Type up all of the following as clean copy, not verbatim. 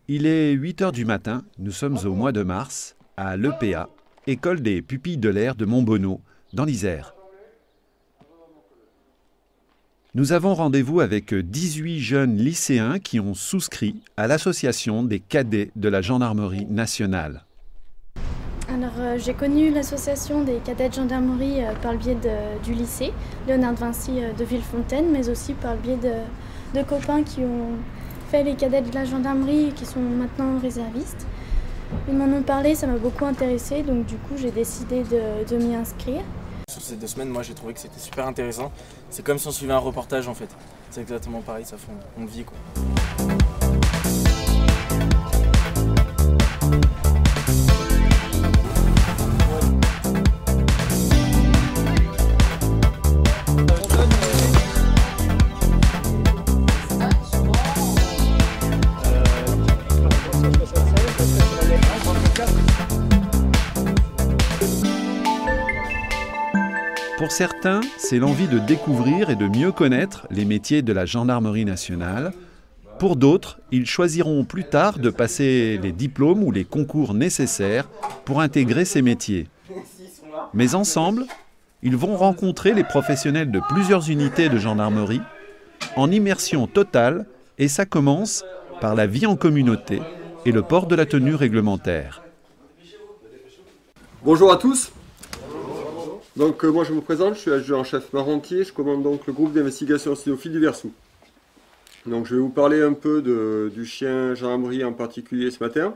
Il est 8 heures du matin, nous sommes au mois de mars, à l'EPA, École des pupilles de l'air de Montbonneau, dans l'Isère. Nous avons rendez-vous avec 18 jeunes lycéens qui ont souscrit à l'association des cadets de la gendarmerie nationale. Alors, j'ai connu l'association des cadets de gendarmerie par le biais du lycée, Léonard de Vinci de Villefontaine, mais aussi par le biais de copains qui ont fait les cadets de la gendarmerie et qui sont maintenant réservistes. Ils m'en ont parlé, ça m'a beaucoup intéressée, donc du coup j'ai décidé de m'y inscrire. Sur ces 2 semaines, moi j'ai trouvé que c'était super intéressant. C'est comme si on suivait un reportage en fait. C'est exactement pareil, ça fait on vit quoi. Pour certains, c'est l'envie de découvrir et de mieux connaître les métiers de la gendarmerie nationale. Pour d'autres, ils choisiront plus tard de passer les diplômes ou les concours nécessaires pour intégrer ces métiers. Mais ensemble, ils vont rencontrer les professionnels de plusieurs unités de gendarmerie en immersion totale, et ça commence par la vie en communauté et le port de la tenue réglementaire. Bonjour à tous. Donc moi je me présente, je suis adjudant-chef Marentier, je commande donc le groupe d'investigation cynophile du Versou. Donc je vais vous parler un peu du chien gendarmerie en particulier ce matin,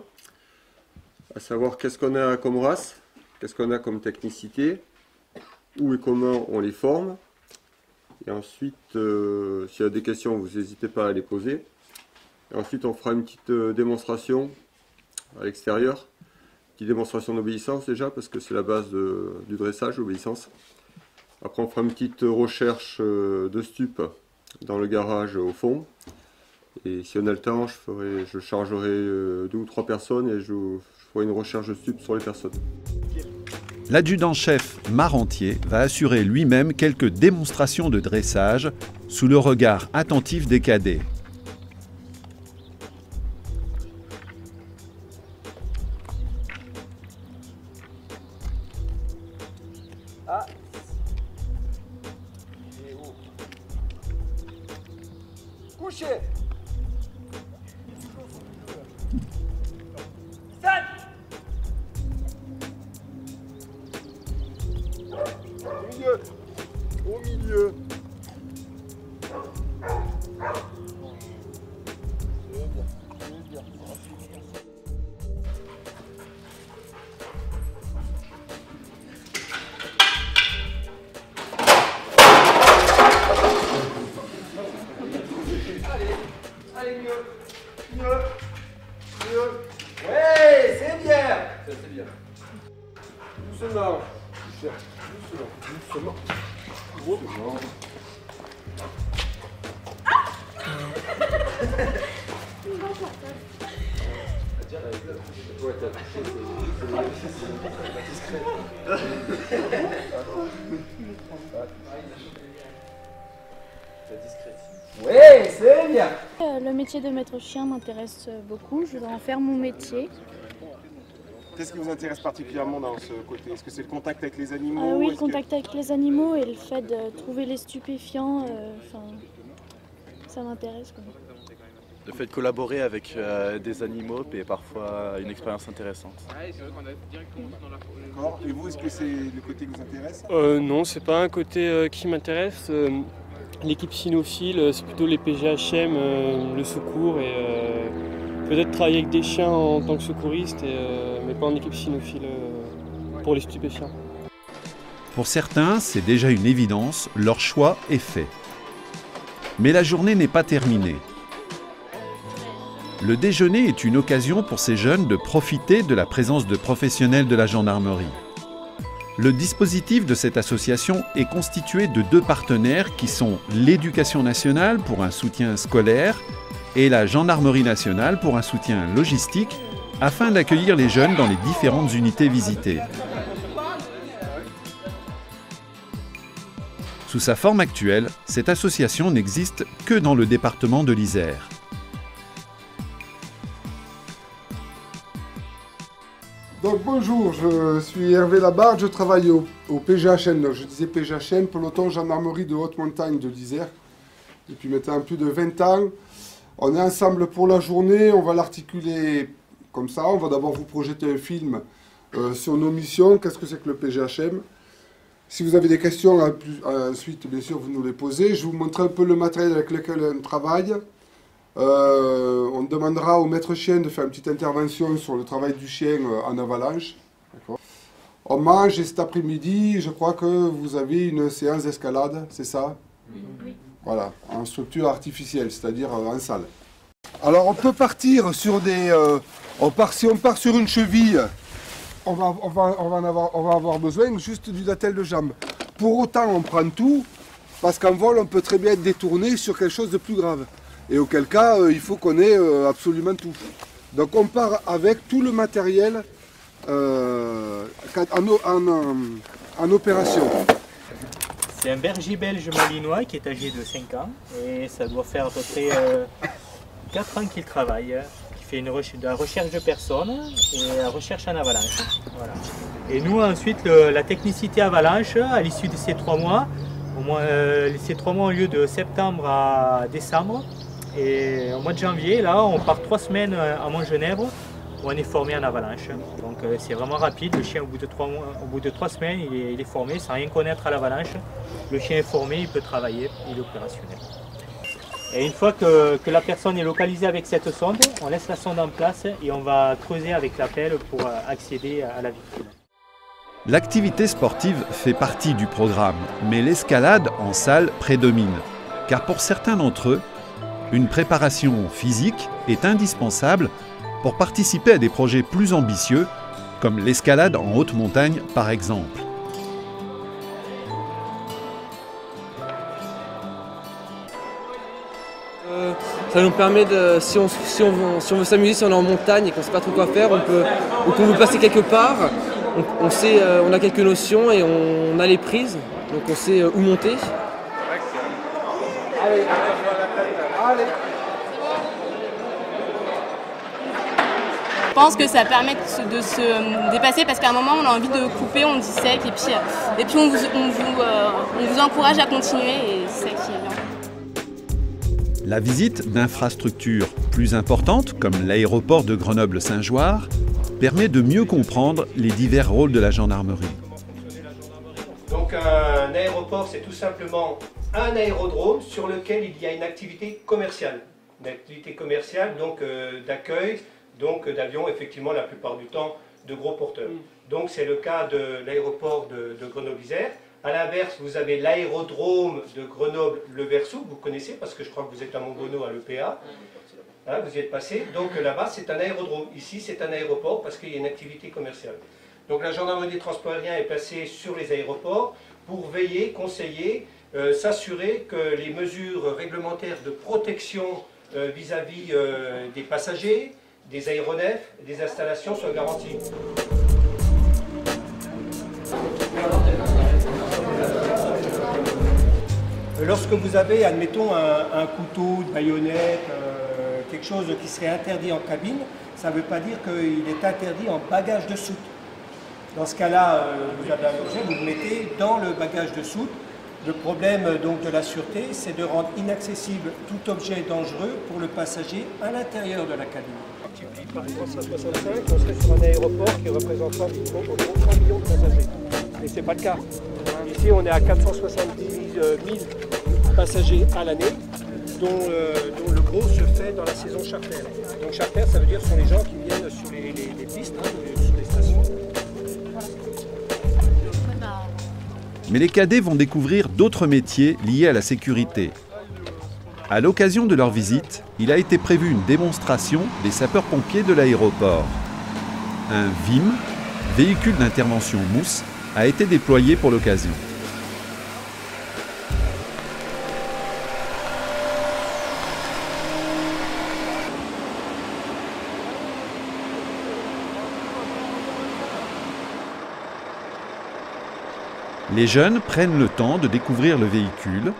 à savoir qu'est-ce qu'on a comme race, qu'est-ce qu'on a comme technicité, où et comment on les forme. Et ensuite, s'il y a des questions, vous n'hésitez pas à les poser. Et ensuite on fera une petite démonstration à l'extérieur. Petite démonstration d'obéissance déjà, parce que c'est la base du dressage, l'obéissance. Après on fera une petite recherche de stup dans le garage au fond. Et si on a le temps, je chargerai 2 ou 3 personnes et je ferai une recherche de stup sur les personnes. L'adjudant-chef Marentier va assurer lui-même quelques démonstrations de dressage sous le regard attentif des cadets. Couché. Au milieu. Allez, mieux. Ouais, c'est bien. C'est bien. Doucement. Doucement. Ouais, c'est bien. Le métier de maître chien m'intéresse beaucoup, je voudrais en faire mon métier. Qu'est-ce qui vous intéresse particulièrement dans ce côté? Est-ce que c'est le contact avec les animaux? Oui, le contact avec les animaux et le fait de trouver les stupéfiants, ça m'intéresse. Le fait de collaborer avec des animaux est parfois une expérience intéressante. D'accord. Et vous, est-ce que c'est le côté qui vous intéresse? Non, c'est pas un côté qui m'intéresse. L'équipe cynophile, c'est plutôt les PGHM, le secours et peut-être travailler avec des chiens en tant que secouriste, mais pas en équipe cynophile pour les stupéfiants. Pour certains, c'est déjà une évidence, leur choix est fait. Mais la journée n'est pas terminée. Le déjeuner est une occasion pour ces jeunes de profiter de la présence de professionnels de la gendarmerie. Le dispositif de cette association est constitué de 2 partenaires qui sont l'Éducation nationale pour un soutien scolaire et la Gendarmerie nationale pour un soutien logistique afin d'accueillir les jeunes dans les différentes unités visitées. Sous sa forme actuelle, cette association n'existe que dans le département de l'Isère. Donc bonjour, je suis Hervé Labarde, je travaille au PGHM. Donc, je disais PGHM, peloton gendarmerie de haute montagne de l'Isère. Depuis maintenant plus de 20 ans. On est ensemble pour la journée, on va l'articuler comme ça. On va d'abord vous projeter un film sur nos missions, qu'est-ce que c'est que le PGHM. Si vous avez des questions, ensuite, bien sûr, vous nous les posez. Je vais vous montrer un peu le matériel avec lequel on travaille. On demandera au maître chien de faire une petite intervention sur le travail du chien en avalanche. On mange et cet après-midi, je crois que vous avez une séance d'escalade, c'est ça? Oui. Voilà, en structure artificielle, c'est-à-dire en salle. Alors on peut partir sur des... si on part sur une cheville, on va avoir besoin juste d'une attelle de jambe. Pour autant, on prend tout, parce qu'en vol, on peut très bien être détourné sur quelque chose de plus grave. Et auquel cas, il faut qu'on ait absolument tout. Donc on part avec tout le matériel en opération. C'est un berger belge malinois qui est âgé de 5 ans. Et ça doit faire à peu près 4 ans qu'il travaille. Il fait de la recherche de personnes et la recherche en avalanche. Voilà. Et nous ensuite, la technicité avalanche, à l'issue de ces 3 mois, ces 3 mois au lieu de septembre à décembre, et au mois de janvier, là, on part 3 semaines à Montgenèvre où on est formé en avalanche. Donc c'est vraiment rapide. Le chien, au bout de 3 semaines, il est formé sans rien connaître à l'avalanche. Le chien est formé, il peut travailler, il est opérationnel. Et une fois que la personne est localisée avec cette sonde, on laisse la sonde en place et on va creuser avec la pelle pour accéder à la victime. L'activité sportive fait partie du programme, mais l'escalade en salle prédomine. Car pour certains d'entre eux, une préparation physique est indispensable pour participer à des projets plus ambitieux, comme l'escalade en haute montagne par exemple. Ça nous permet de, si on veut s'amuser, si on est en montagne et qu'on ne sait pas trop quoi faire, ou qu'on veut passer quelque part, on a quelques notions et on a les prises, donc on sait où monter. Allez. Je pense que ça permet de se dépasser parce qu'à un moment on a envie de couper, on dissèque et puis on vous encourage à continuer et c'est ça qui est bien. La visite d'infrastructures plus importantes, comme l'aéroport de Grenoble-Saint-Joire, permet de mieux comprendre les divers rôles de la gendarmerie. Donc un aéroport, c'est tout simplement un aérodrome sur lequel il y a une activité commerciale. Une activité commerciale, donc d'accueil, donc d'avions, effectivement, la plupart du temps, de gros porteurs. Donc c'est le cas de l'aéroport de Grenoble-Isère. A l'inverse, vous avez l'aérodrome de Grenoble-Le Versou, vous connaissez parce que je crois que vous êtes à Montbonneau à l'EPA. Hein, vous y êtes passé. Donc là-bas, c'est un aérodrome. Ici, c'est un aéroport parce qu'il y a une activité commerciale. Donc la gendarmerie des transports aériens est placée sur les aéroports pour veiller, conseiller, s'assurer que les mesures réglementaires de protection vis-à-vis des passagers, des aéronefs, des installations soient garanties. Lorsque vous avez, admettons, un couteau, une baïonnette, quelque chose qui serait interdit en cabine, ça ne veut pas dire qu'il est interdit en bagage de soute. Dans ce cas-là, vous avez un objet, vous le mettez dans le bagage de soute. Le problème donc, de la sûreté, c'est de rendre inaccessible tout objet dangereux pour le passager à l'intérieur de la cabine. Par 365, on serait sur un aéroport qui représentera environ 3 millions de passagers. Mais ce n'est pas le cas. Ici, on est à 470 000 passagers à l'année, dont le gros se fait dans la saison charter. Donc charter, ça veut dire ce sont les gens qui viennent sur les pistes, hein, sur les stations. Mais les cadets vont découvrir d'autres métiers liés à la sécurité. À l'occasion de leur visite, il a été prévu une démonstration des sapeurs-pompiers de l'aéroport. Un VIM, véhicule d'intervention mousse, a été déployé pour l'occasion. Les jeunes prennent le temps de découvrir le véhicule.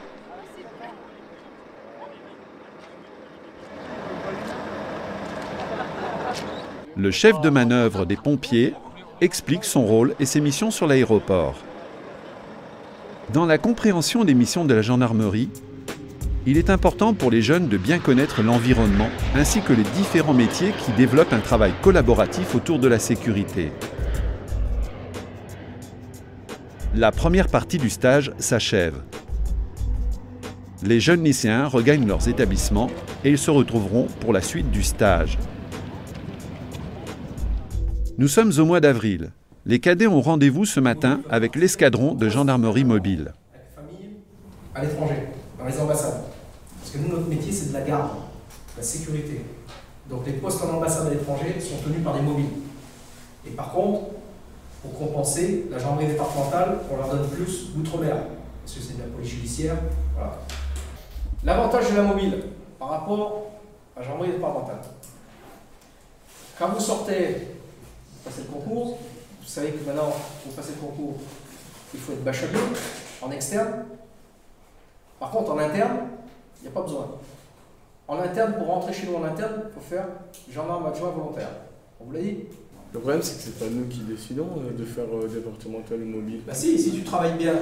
Le chef de manœuvre des pompiers explique son rôle et ses missions sur l'aéroport. Dans la compréhension des missions de la gendarmerie, il est important pour les jeunes de bien connaître l'environnement ainsi que les différents métiers qui développent un travail collaboratif autour de la sécurité. La première partie du stage s'achève. Les jeunes lycéens regagnent leurs établissements et ils se retrouveront pour la suite du stage. Nous sommes au mois d'avril. Les cadets ont rendez-vous ce matin avec l'escadron de gendarmerie mobile. À l'étranger, dans les ambassades. Parce que nous, notre métier, c'est de la garde, de la sécurité. Donc les postes en ambassade à l'étranger sont tenus par des mobiles. Et par contre, pour compenser, la gendarmerie départementale, on leur donne plus d'outre-mer. Parce que c'est de la police judiciaire. Voilà. L'avantage de la mobile par rapport à la gendarmerie départementale. Quand vous sortez, vous passez le concours, vous savez que maintenant, pour passer le concours, il faut être bachelier en externe. Par contre, en interne, il n'y a pas besoin. En interne, pour rentrer chez nous en interne, il faut faire gendarme adjoint volontaire. On vous l'a dit? Le problème, c'est que c'est pas nous qui décidons de faire départemental ou mobile. Bah si tu travailles bien.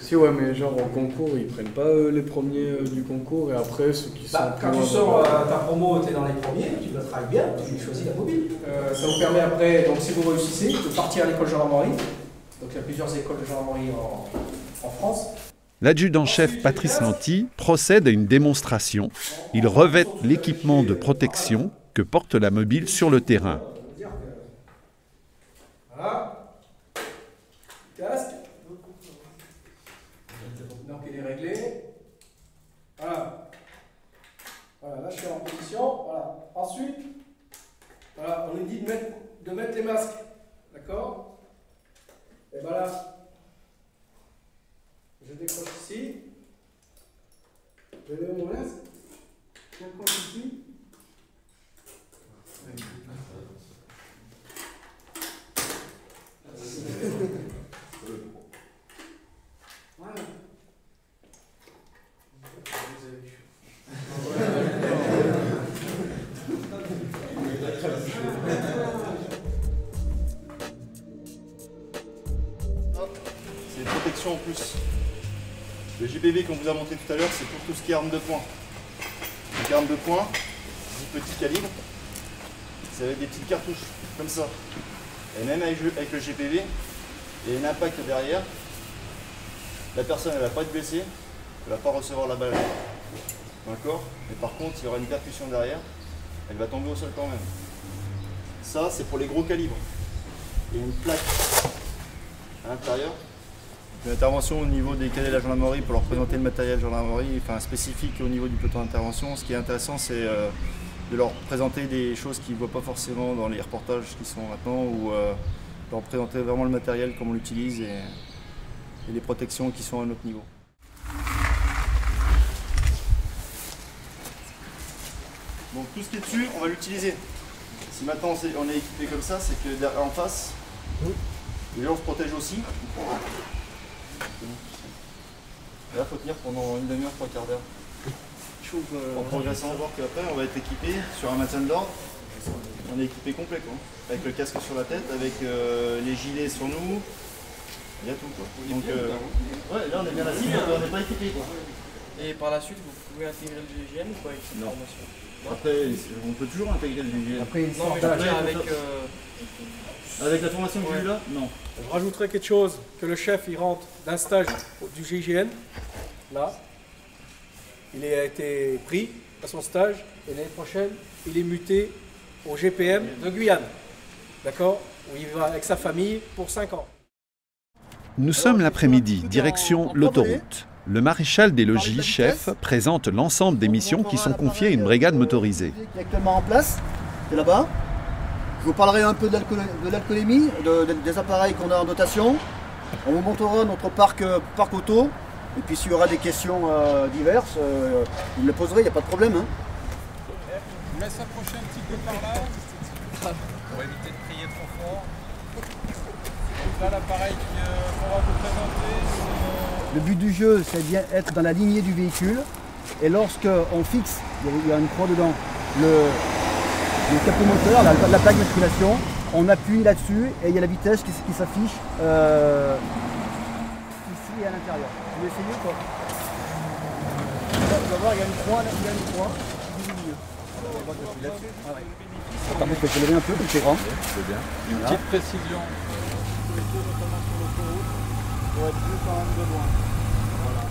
Si, ouais, mais genre au concours, ils prennent pas les premiers du concours et après ceux qui sont... Quand tu sors ta promo, tu es dans les premiers, tu dois travailler bien, tu choisis la mobile. Ça vous permet après, donc si vous réussissez, de partir à l'école gendarmerie. Donc il y a plusieurs écoles de gendarmerie en France. L'adjudant-chef Patrice Lanty procède à une démonstration. Il revêt l'équipement de protection que porte la mobile sur le terrain. Voilà. Casque. Donc il est réglé. Voilà. Voilà, là je suis en position. Voilà. Ensuite, voilà, on est dit de mettre les masques. D'accord? Et ben là, je décroche ici. Je lève mon masque. Je décroche ici. Voilà. C'est une protection en plus. Le JBV qu'on vous a monté tout à l'heure, c'est pour tout ce qui est arme de poing. Donc arme de poing, 10 petits calibres, ça va être des petites cartouches, comme ça. Et même avec le GPV, il y a un impact derrière. La personne elle ne va pas être blessée, elle ne va pas recevoir la balle. D'accord? Mais par contre, il y aura une percussion derrière, elle va tomber au sol quand même. Ça, c'est pour les gros calibres. Il y a une plaque à l'intérieur. Une intervention au niveau des cadets de la gendarmerie pour leur présenter le matériel gendarmerie, enfin spécifique au niveau du peloton d'intervention. Ce qui est intéressant, c'est de leur présenter des choses qu'ils ne voient pas forcément dans les reportages qui sont maintenant, ou leur présenter vraiment le matériel, comment on l'utilise et les protections qui sont à notre niveau. Donc tout ce qui est dessus, on va l'utiliser. Si maintenant on est équipé comme ça, c'est que en face, déjà on se protège aussi. Et là, il faut tenir pendant une demi-heure, 3 quarts d'heure. En progressant, voir qu'après on va être équipé sur un maintien de l'ordre. On est équipé complet, quoi. Avec le casque sur la tête, avec les gilets sur nous. Il y a tout, quoi. Donc, ouais, là on est bien assis, on n'est pas équipé, quoi. Et par la suite, vous pouvez intégrer le GIGN ou quoi avec cette formation? Après, on peut toujours intégrer le GIGN. Après, non, mais je veux dire avec la formation que j'ai eue là, non. Je rajouterai quelque chose, que le chef il rentre d'un stage du GIGN, là. Il a été pris à son stage et l'année prochaine, il est muté au GPM de Guyane. D'accord? Où il va avec sa famille pour 5 ans. Nous sommes l'après-midi, direction l'autoroute. Le maréchal des logis, chef, présente l'ensemble des missions qui sont confiées à une brigade motorisée. Qui est actuellement en place, c'est là-bas. Je vous parlerai un peu de l'alcoolémie, des appareils qu'on a en dotation. On vous montrera notre parc auto. Et puis s'il y aura des questions diverses, vous me les poserez, il n'y a pas de problème. Hein. Je vous laisse approcher un petit peu par là, pour éviter de crier trop fort. Donc là, l'appareil qu'on va vous présenter, le but du jeu, c'est bien être dans la lignée du véhicule. Et lorsqu'on fixe, il y a une croix dedans, le capot moteur, la plaque d'immatriculation, on appuie là-dessus et il y a la vitesse qui s'affiche ici et à l'intérieur. Vous voulez essayer ou pas? Tu vas voir, il y a une croix, il y a une croix. Attends, je vais lever un peu, comme c'est grand. C'est bien. Une petite précision. Pour être plus quand même de loin. Voilà.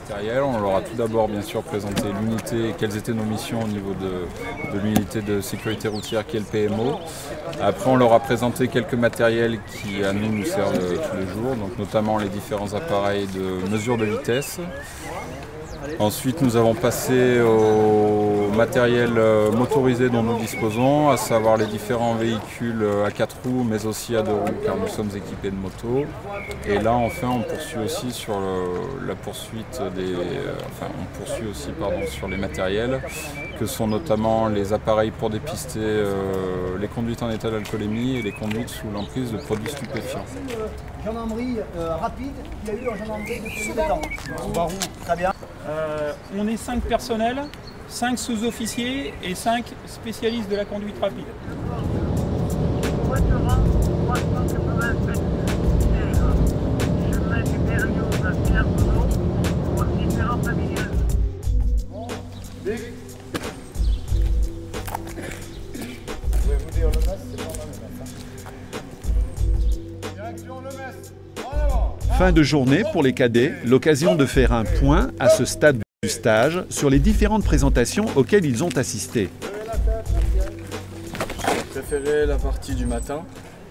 Matériel, on leur a tout d'abord bien sûr présenté l'unité, quelles étaient nos missions au niveau de l'unité de sécurité routière qui est le PMO. Après on leur a présenté quelques matériels qui à nous servent tous les jours, donc notamment les différents appareils de mesure de vitesse. Ensuite nous avons passé au matériel motorisé dont nous disposons, à savoir les différents véhicules à 4 roues mais aussi à 2 roues car nous sommes équipés de motos. Et là enfin on poursuit aussi sur la poursuite sur les matériels que sont notamment les appareils pour dépister les conduites en état d'alcoolémie et les conduites sous l'emprise de produits stupéfiants. Gendarmerie rapide, il y a eu en gendarmerie depuis 7 ans. Subaru, très bien. On est 5 personnels, 5 sous-officiers et 5 spécialistes de la conduite rapide. Fin de journée pour les cadets, l'occasion de faire un point à ce stade du stage sur les différentes présentations auxquelles ils ont assisté. J'ai préféré la partie du matin,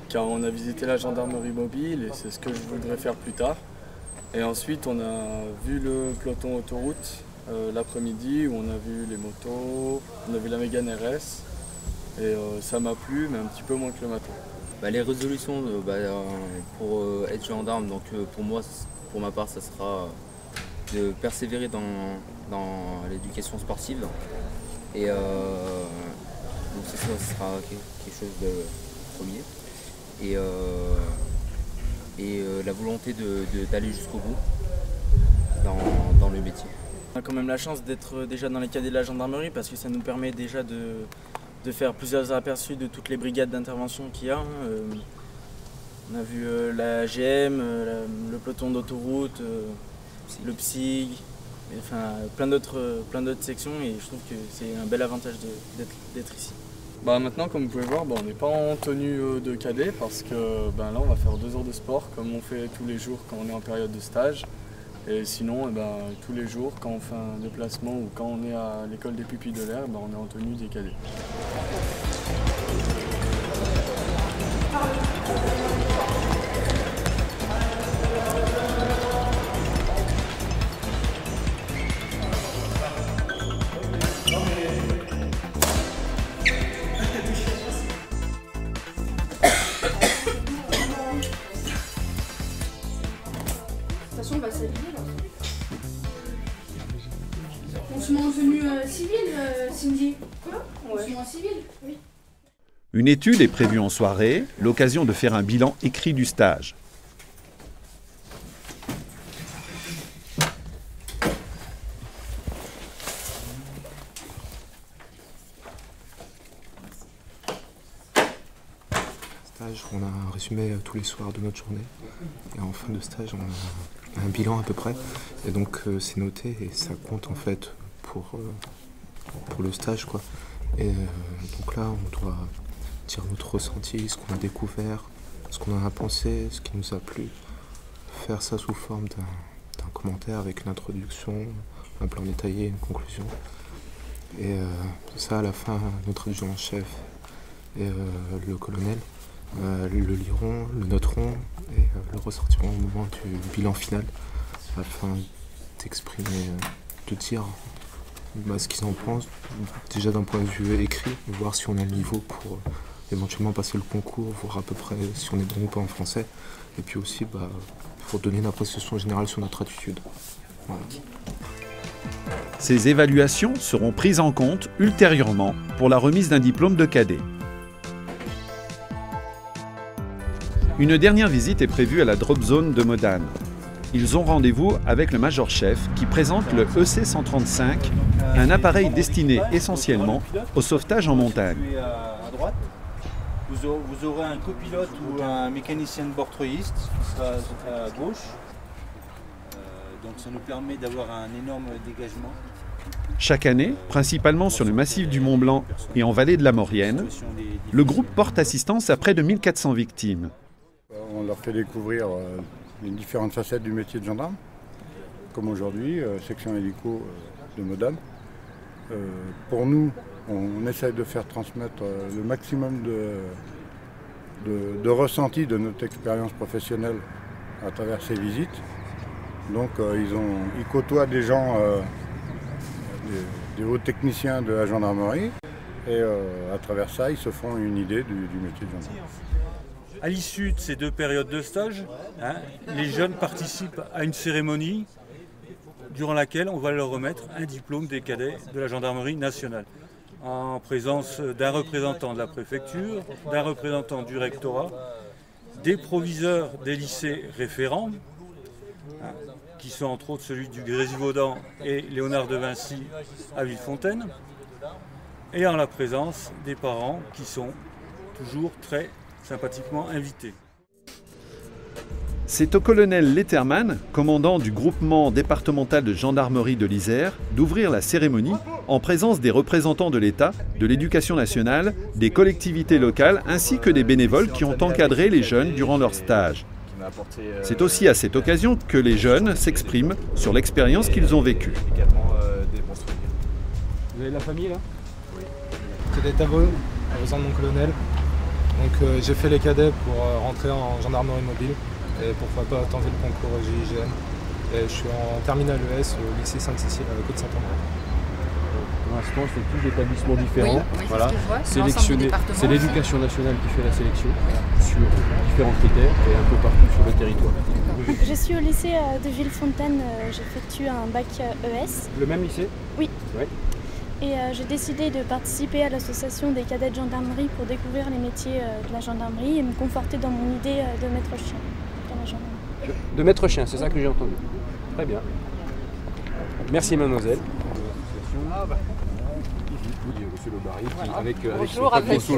car on a visité la gendarmerie mobile et c'est ce que je voudrais faire plus tard. Et ensuite on a vu le peloton autoroute l'après-midi où on a vu les motos, on a vu la Mégane RS et ça m'a plu mais un petit peu moins que le matin. Les résolutions pour être gendarme, donc pour moi, pour ma part, ça sera de persévérer dans l'éducation sportive. Et donc ça sera quelque chose de premier. Et la volonté d'aller jusqu'au bout dans le métier. On a quand même la chance d'être déjà dans les cadets de la gendarmerie parce que ça nous permet déjà de faire plusieurs aperçus de toutes les brigades d'intervention qu'il y a. On a vu la GM, le peloton d'autoroute, le PSIG, enfin plein d'autres sections et je trouve que c'est un bel avantage d'être ici. Maintenant comme vous pouvez voir, on n'est pas en tenue de cadet parce que là on va faire 2 heures de sport comme on fait tous les jours quand on est en période de stage. Et sinon, tous les jours, quand on fait un déplacement ou quand on est à l'école des pupilles de l'air, on est en tenue des cadets. De toute façon, on va s'habiller là. On se met en tenue civile, Cindy. Quoi? On se met en civil? Oui. Une étude est prévue en soirée, l'occasion de faire un bilan écrit du stage. On a un résumé tous les soirs de notre journée et en fin de stage on a un bilan à peu près et donc c'est noté et ça compte en fait pour le stage quoi. Et donc là on doit dire notre ressenti, ce qu'on a découvert, ce qu'on en a pensé, ce qui nous a plu, faire ça sous forme d'un commentaire avec une introduction, un plan détaillé, une conclusion et ça à la fin notre adjudant en chef et le colonel le liront, le noteront et le ressortiront au moment du bilan final afin d'exprimer, de dire ce qu'ils en pensent, déjà d'un point de vue écrit, voir si on a le niveau pour éventuellement passer le concours, voir à peu près si on est bon ou pas en français, et puis aussi pour donner une appréciation générale sur notre attitude. Voilà. Ces évaluations seront prises en compte ultérieurement pour la remise d'un diplôme de cadet. Une dernière visite est prévue à la drop zone de Modane. ils ont rendez-vous avec le major-chef qui présente le EC-135, un appareil destiné essentiellement au sauvetage en montagne. À droite, vous aurez un copilote ou un mécanicien de bord treuilliste qui sera à gauche. Donc ça nous permet d'avoir un énorme dégagement. Chaque année, principalement sur le massif du Mont-Blanc et en vallée de la Maurienne, le groupe porte assistance à près de 1400 victimes. On leur fait découvrir les différentes facettes du métier de gendarme, comme aujourd'hui, section hélico de Modane. Pour nous, on essaye de faire transmettre le maximum de ressenti de notre expérience professionnelle à travers ces visites. Donc ils côtoient des gens, des hauts techniciens de la gendarmerie, et à travers ça, ils se font une idée du métier de gendarme. À l'issue de ces 2 périodes de stage, les jeunes participent à une cérémonie durant laquelle on va leur remettre un diplôme des cadets de la gendarmerie nationale, en présence d'un représentant de la préfecture, d'un représentant du rectorat, des proviseurs des lycées référents, qui sont entre autres celui du Grésivaudan et Léonard de Vinci à Villefontaine, et en la présence des parents qui sont toujours très sympathiquement invités. C'est au colonel Letterman, commandant du groupement départemental de gendarmerie de l'Isère, d'ouvrir la cérémonie en présence des représentants de l'État, de l'Éducation nationale, des collectivités locales ainsi que des bénévoles qui ont encadré les jeunes durant leur stage. C'est aussi à cette occasion que les jeunes s'expriment sur l'expérience qu'ils ont vécue. Vous avez de la famille là? Oui. Cadet Tavaux, à besoin de mon colonel. Donc j'ai fait les cadets pour rentrer en gendarmerie mobile et pourquoi pas tenter le concours GIGN. Et je suis en terminale ES au lycée Sainte-Cécile à Côte-Saint-André. Pour l'instant, c'est tous des établissements différents. Oui, voilà. C'est l'éducation nationale qui fait la sélection sur différents critères et un peu partout sur le territoire. Je suis au lycée de Villefontaine, j'effectue un bac ES. Le même lycée? Oui. Ouais. Et j'ai décidé de participer à l'association des cadets de gendarmerie pour découvrir les métiers de la gendarmerie et me conforter dans mon idée de maître chien dans la gendarmerie. De maître chien, c'est ça que j'ai entendu. Très bien. Merci mademoiselle. Monsieur Le Barry, bonjour, avec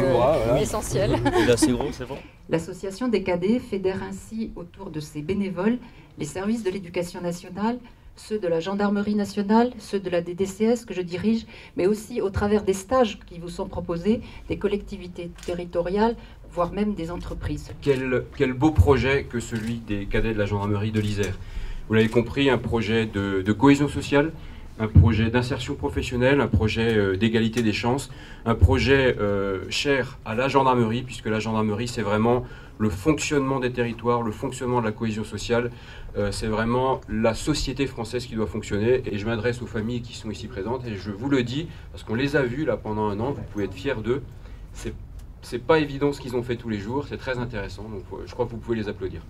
l'essentiel. Là, c'est gros, c'est bon. L'association des cadets fédère ainsi autour de ses bénévoles les services de l'éducation nationale, ceux de la gendarmerie nationale, ceux de la DDCS que je dirige, mais aussi au travers des stages qui vous sont proposés, des collectivités territoriales, voire même des entreprises. Quel beau projet que celui des cadets de la gendarmerie de l'Isère. Vous l'avez compris, un projet de cohésion sociale, un projet d'insertion professionnelle, un projet d'égalité des chances, un projet cher à la gendarmerie, puisque la gendarmerie, c'est vraiment le fonctionnement des territoires, le fonctionnement de la cohésion sociale. C'est vraiment la société française qui doit fonctionner. Et je m'adresse aux familles qui sont ici présentes, et je vous le dis, parce qu'on les a vus là pendant un an, vous pouvez être fiers d'eux. C'est pas évident ce qu'ils ont fait tous les jours, c'est très intéressant, donc je crois que vous pouvez les applaudir.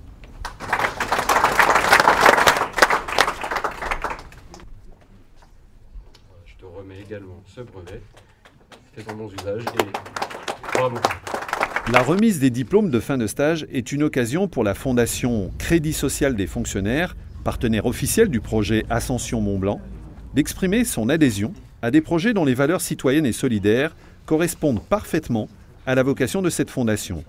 Mais également ce brevet, fait en bon usage et bravo. La remise des diplômes de fin de stage est une occasion pour la Fondation Crédit Social des Fonctionnaires, partenaire officiel du projet Ascension Mont-Blanc, d'exprimer son adhésion à des projets dont les valeurs citoyennes et solidaires correspondent parfaitement à la vocation de cette fondation.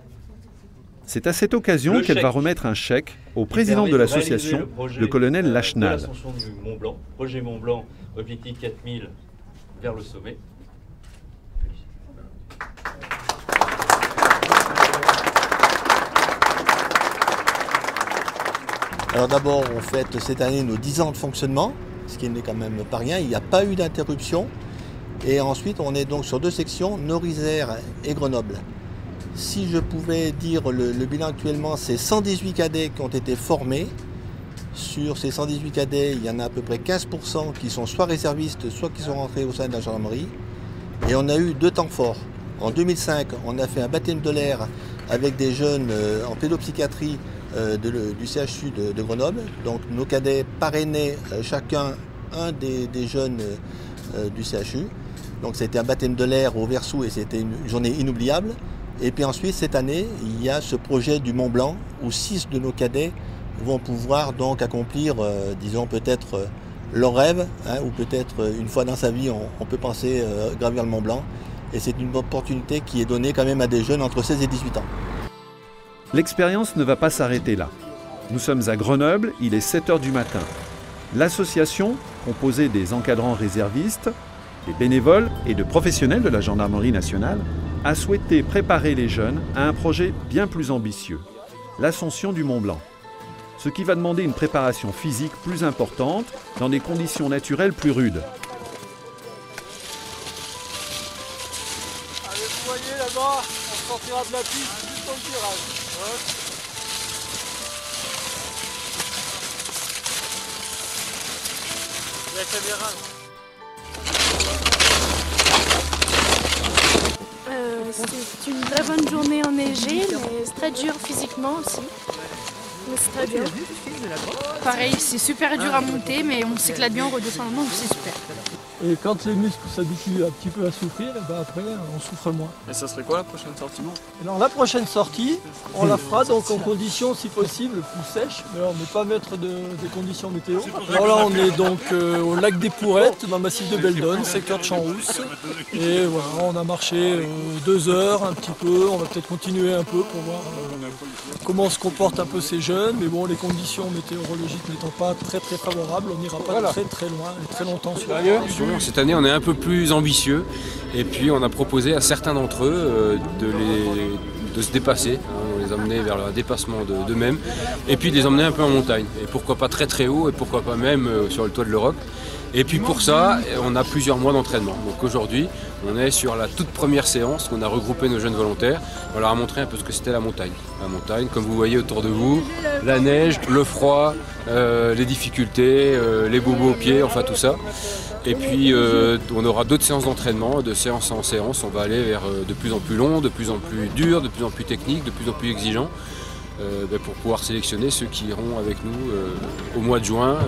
C'est à cette occasion qu'elle va remettre un chèque au président de l'association, le colonel Lachenal. L'Ascension du Mont-Blanc, projet Mont-Blanc, objectif 4000 vers le sommet. Alors d'abord, on fête cette année nos 10 ans de fonctionnement, ce qui n'est quand même pas rien. Il n'y a pas eu d'interruption. Et ensuite, on est donc sur 2 sections, Nord-Isère et Grenoble. Si je pouvais dire le bilan actuellement, c'est 118 cadets qui ont été formés. Sur ces 118 cadets, il y en a à peu près 15% qui sont soit réservistes, soit qui sont rentrés au sein de la gendarmerie. Et on a eu 2 temps forts. En 2005, on a fait un baptême de l'air avec des jeunes en pédopsychiatrie du CHU de Grenoble. Donc nos cadets parrainaient chacun un des jeunes du CHU. Donc c'était un baptême de l'air au Versou et c'était une journée inoubliable. Et puis ensuite, cette année, il y a ce projet du Mont Blanc où 6 de nos cadets vont pouvoir donc accomplir, disons peut-être leur rêve, hein, ou peut-être une fois dans sa vie on peut penser gravir le Mont Blanc. Et c'est une opportunité qui est donnée quand même à des jeunes entre 16 et 18 ans. L'expérience ne va pas s'arrêter là. Nous sommes à Grenoble, il est 7 h du matin. L'association, composée des encadrants réservistes, des bénévoles et de professionnels de la Gendarmerie nationale, a souhaité préparer les jeunes à un projet bien plus ambitieux, l'ascension du Mont Blanc. Ce qui va demander une préparation physique plus importante dans des conditions naturelles plus rudes. Allez, vous voyez là-bas, on sortira de la piste juste au virage. Ouais. La caméra. C'est une très bonne journée enneigée, mais c'est très dur physiquement aussi. Mais c'est très bien. Pareil, c'est super dur à monter, mais on s'éclate bien en redescendant, donc c'est super. Et quand les muscles s'habituent un petit peu à souffrir, bah après on souffre moins. Et ça serait quoi la prochaine sortie? Alors la prochaine sortie, on la fera donc en conditions si possible plus sèches, mais on n'est pas maître des conditions météo. Alors là on est donc au lac des Pourrettes, dans le massif de Beldonne, secteur de Champs-Rousse. Et voilà, on a marché 2 heures un petit peu, on va peut-être continuer un peu pour voir comment se comportent un peu ces jeunes. Mais bon, les conditions météorologiques n'étant pas très favorables, on n'ira pas très loin et très longtemps sur la Cette année, on est un peu plus ambitieux et puis on a proposé à certains d'entre eux de se dépasser. On les a emmenés vers le dépassement d'eux-mêmes et puis de les emmener un peu en montagne. Et pourquoi pas très haut et pourquoi pas même sur le toit de l'Europe. Et puis pour ça, on a plusieurs mois d'entraînement. Donc aujourd'hui, on est sur la toute première séance où on a regroupé nos jeunes volontaires. On leur a montré un peu ce que c'était la montagne. La montagne, comme vous voyez autour de vous, la neige, le froid, les difficultés, les bobos aux pieds, enfin tout ça. Et puis on aura d'autres séances d'entraînement, de séance en séance. On va aller vers de plus en plus long, de plus en plus dur, de plus en plus technique, de plus en plus exigeant. Pour pouvoir sélectionner ceux qui iront avec nous au mois de juin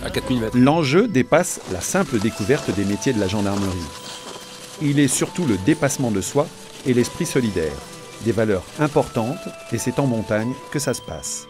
à 4000 mètres. L'enjeu dépasse la simple découverte des métiers de la gendarmerie. Il est surtout le dépassement de soi et l'esprit solidaire. Des valeurs importantes, et c'est en montagne que ça se passe.